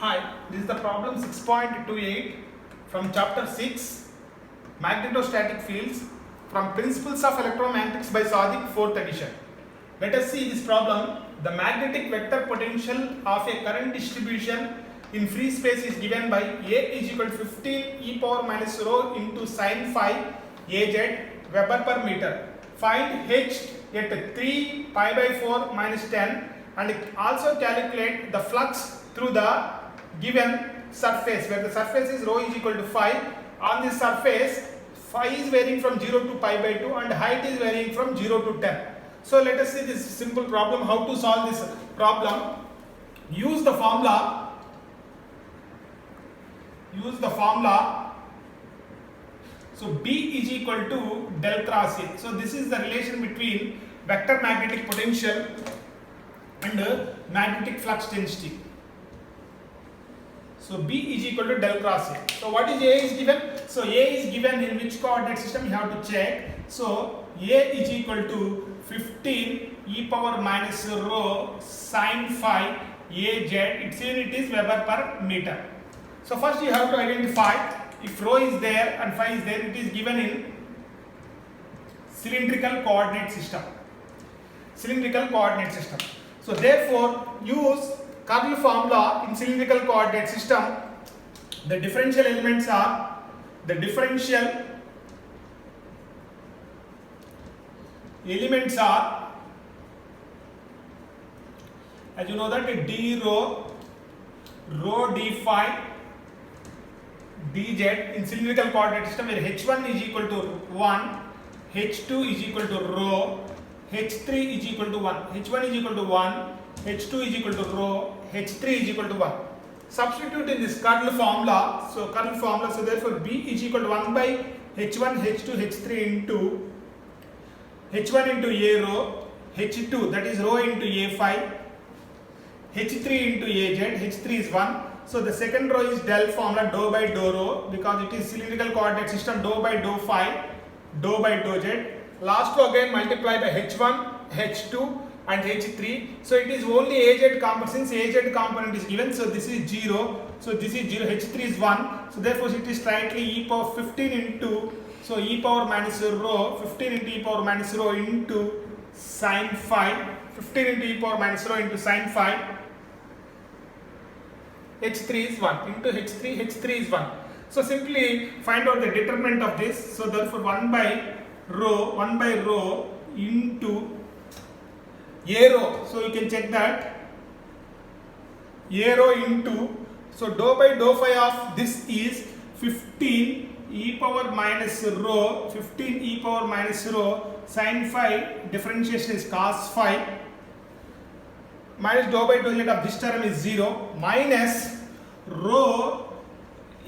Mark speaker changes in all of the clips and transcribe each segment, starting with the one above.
Speaker 1: Hi, this is the problem 6.28 from chapter 6 Magnetostatic Fields from Principles of Electromagnetics by Sadiku, 4th edition. Let us see this problem. The magnetic vector potential of a current distribution in free space is given by A is equal to 15 e power minus rho into sin phi Az Weber per meter. Find H at 3 pi by 4 minus 10 and also calculate the flux through the given surface where the surface is rho is equal to phi. On this surface phi is varying from 0 to pi by 2 and height is varying from 0 to 10. So let us see this simple problem, how to solve this problem. Use the formula so B is equal to del cross A. So this is the relation between vector magnetic potential and magnetic flux density. So B is equal to del cross A. So what is A is given? So A is given in which coordinate system you have to check. So A is equal to 15 e power minus rho sin phi Az. Its unit is Weber per meter. So first you have to identify if rho is there and phi is there, it is given in cylindrical coordinate system. So therefore use Curl formula in cylindrical coordinate system. The differential elements are as you know that d rho d phi dz in cylindrical coordinate system where h1 is equal to 1, h2 is equal to rho, h3 is equal to 1, h1 is equal to 1, h2 is equal to rho, h3 is equal to 1. Substitute in this curl formula. So therefore B is equal to 1 by h1, h2, h3 into h1 into A rho, h2 that is rho into A phi, h3 into Az, h3 is 1. So the second row is del formula dou by dou rho because it is cylindrical coordinate system, dou by dou phi, dou by dou z. Last row again multiply by h1, h2 and h3. So it is only Az component. Since Az component is given, so this is 0. So this is 0, h3 is 1. So therefore it is slightly e power 15 into, so e power minus rho, 15 into e power minus rho into sin phi, 15 into e power minus rho into sin phi. h3 is 1 into h3 is 1. So simply find out the determinant of this. So therefore 1 by rho into A rho. So you can check that A rho into, so dou by dou phi of this is 15 e power minus rho, 15 e power minus rho sin phi, differentiation is cos phi, minus dou by dou z of this term is 0, minus rho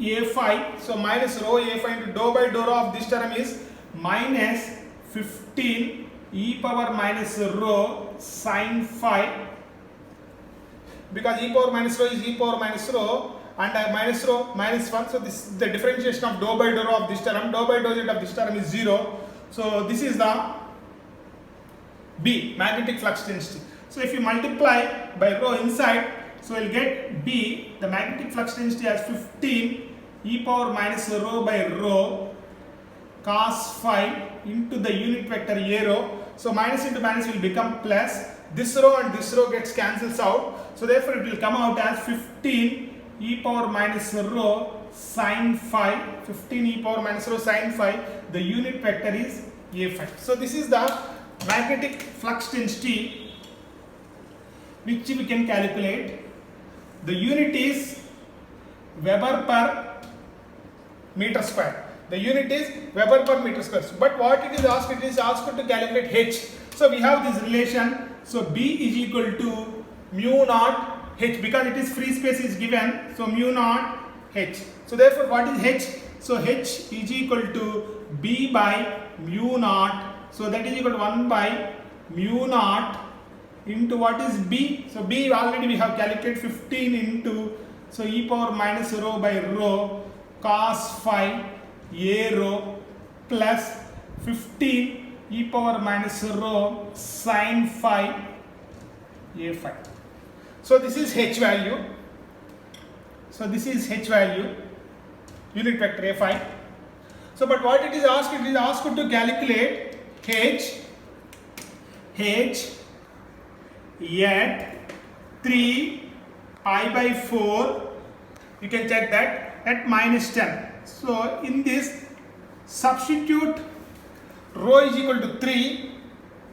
Speaker 1: A phi, so minus rho A phi into dou by dou rho of this term is minus 15 e power minus rho sin phi, because e power minus rho is e power minus rho and minus rho minus 1, so this is the differentiation of dou by dou rho of this term, dou by dou z of this term is 0. So this is the B, magnetic flux density. So if you multiply by rho inside, so we'll get B, the magnetic flux density as 15 e power minus rho by rho cos phi into the unit vector A rho. So minus into minus will become plus. This row and this row gets cancels out. So therefore it will come out as 15 e power minus rho sin phi, 15 e power minus rho sin phi. The unit vector is A phi. So this is the magnetic flux density which we can calculate. The unit is Weber per meter square. The unit is Weber per meter square. But what it is asked to calculate H. So we have this relation. So B is equal to mu naught H because it is free space is given. So mu naught H. So therefore what is H? So H is equal to B by mu naught. So that is equal to 1 by mu naught into what is B. So B already we have calculated 15 into, so e power minus rho by rho cos phi A rho plus 15 e power minus rho sin phi A phi. So this is H value. So this is h value, unit vector a phi. So but what it is asked to calculate h at 3 pi by 4, you can check that, at minus 10. So in this, substitute rho is equal to 3,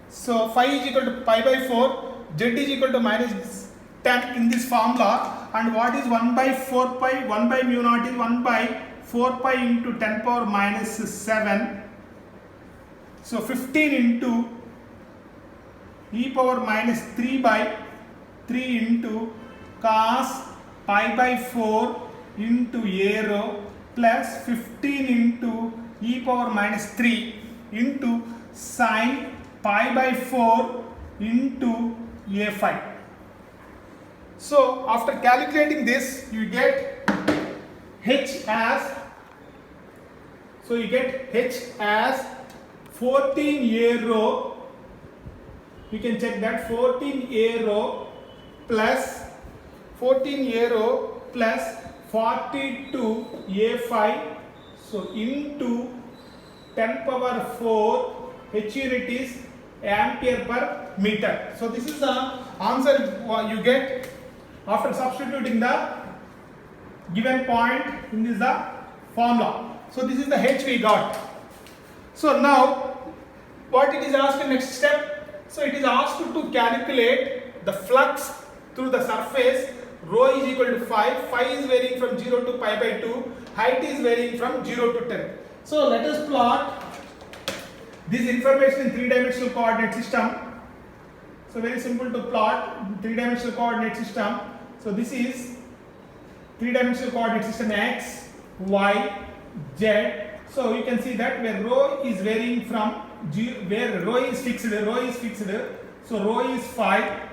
Speaker 1: so phi is equal to pi by 4, z is equal to minus 10 in this formula, and what is 1 by 4 pi, 1 by mu naught is 1 by 4 pi into 10 power minus 7, so 15 into e power minus 3 by 3 into cos pi by 4 into a rho plus 15 into e power minus 3 into sin pi by 4 into a phi. So after calculating this, you get h as, so you get h as 14 a rho, you can check that, 14 a rho plus 14 a rho plus 42 a phi, so into 10 power 4, h unit is ampere per meter. So this is the answer you get after substituting the given point in this the formula. So this is the h we got. So now what it is asked in next step, so it is asked to calculate the flux through the surface. Rho is equal to 5, phi is varying from 0 to pi by 2, height is varying from 0 to 10. So let us plot this information in 3-dimensional coordinate system. So very simple to plot 3-dimensional coordinate system. So this is 3-dimensional coordinate system x, y, z. So you can see that where rho is varying from where rho is fixed, so rho is 5.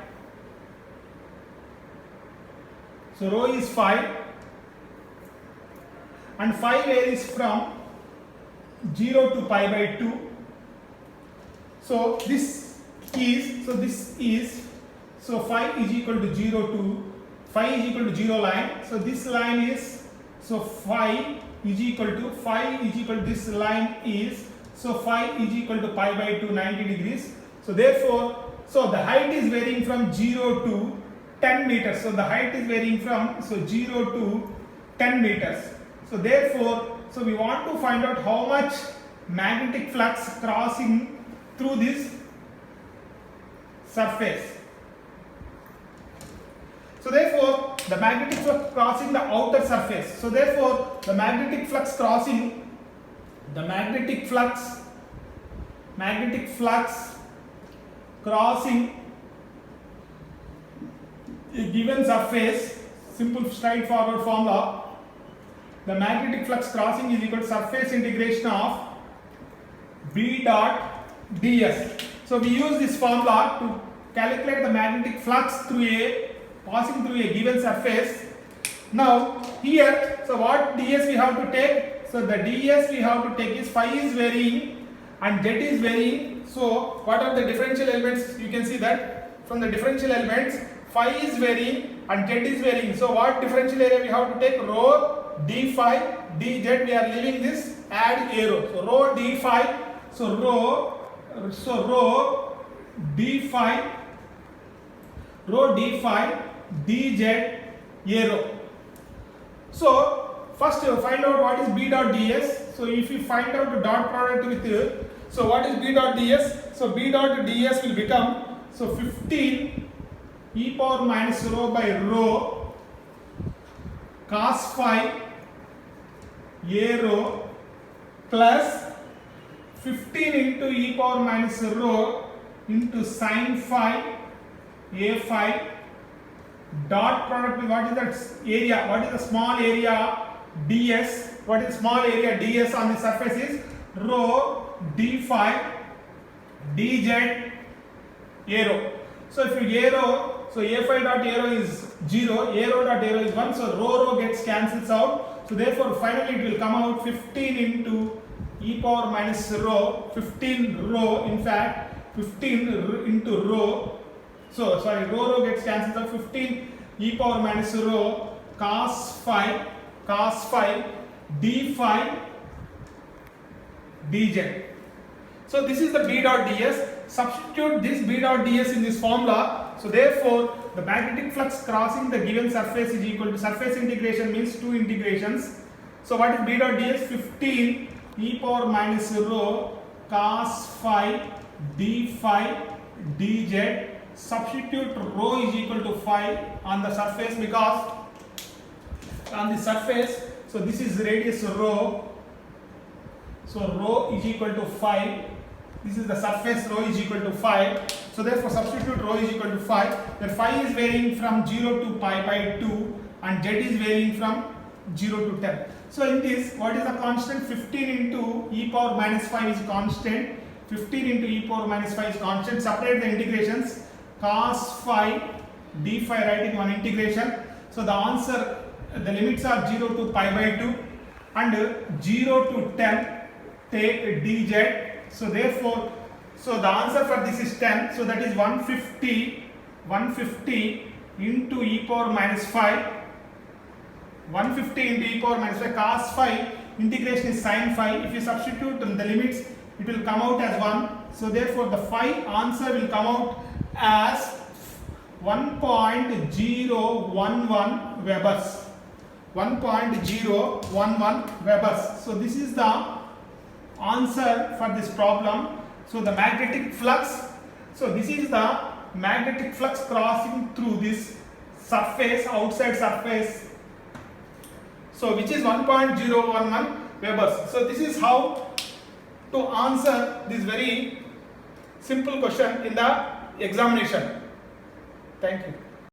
Speaker 1: So rho is 5 and phi varies from 0 to pi by 2. So this is, so phi is equal to 0 to, phi is equal to 0 line. So this line is, so phi is equal to this line is, so phi is equal to pi by 2, 90 degrees. So therefore, so the height is varying from 0 to 10 meters. So the height is varying from 0 to 10 meters. So therefore, so we want to find out how much magnetic flux crossing through this surface. So therefore, the magnetic flux crossing the outer surface. So therefore, the magnetic flux crossing a given surface, simple straightforward formula, the magnetic flux crossing is equal to surface integration of B dot ds. So we use this formula to calculate the magnetic flux passing through a given surface. Now here, so what ds we have to take? So the ds we have to take is phi is varying and z is varying. So what are the differential elements? You can see that from the differential elements, phi is varying and z is varying. So what differential area we have to take? Rho d phi dz, we are leaving this, add a rho. So rho d phi, so rho d phi dz a rho. So first find out what is B dot ds. So if you find out the dot product with, so what is B dot ds? So B dot ds will become, so 15 e power minus rho by rho cos phi a rho plus 15 into e power minus rho into sin phi a phi, dot product with what is that area, what is the small area ds, what is small area ds on the surface is rho d phi dz a rho. So if you a rho, so a phi dot a rho is 0, a rho dot a rho is 1, so rho gets cancels out. So therefore finally it will come out 15 into e power minus rho, 15 rho, in fact 15 into rho. So sorry, rho gets cancelled out, 15 e power minus rho cos phi d phi dz. So this is the B dot ds. Substitute this B dot ds in this formula. So therefore the magnetic flux crossing the given surface is equal to, surface integration means two integrations. So what is B dot ds? 15 e power minus rho cos phi d phi dz. Substitute rho is equal to phi on the surface, because on the surface, so this is radius rho, so rho is equal to phi. This is the surface, rho is equal to phi. So therefore substitute rho is equal to phi. The phi is varying from 0 to pi by 2 and z is varying from 0 to 10. So in this, what is the constant? 15 into e power minus phi is constant. 15 into e power minus phi is constant. Separate the integrations. Cos phi d phi, writing one integration. So the answer, the limits are 0 to pi by 2 and 0 to 10, take dz. So therefore, so the answer for this is 10. So that is 150 into e power minus phi. 150 into e power minus phi cos phi, integration is sin phi. If you substitute the limits, it will come out as 1. So therefore the phi answer will come out as 1.011 Webers. 1.011 Webers. So this is the answer for this problem. So the magnetic flux, so this is the magnetic flux crossing through this surface, outside surface, so which is 1.011 Webers. So this is how to answer this very simple question in the examination. Thank you.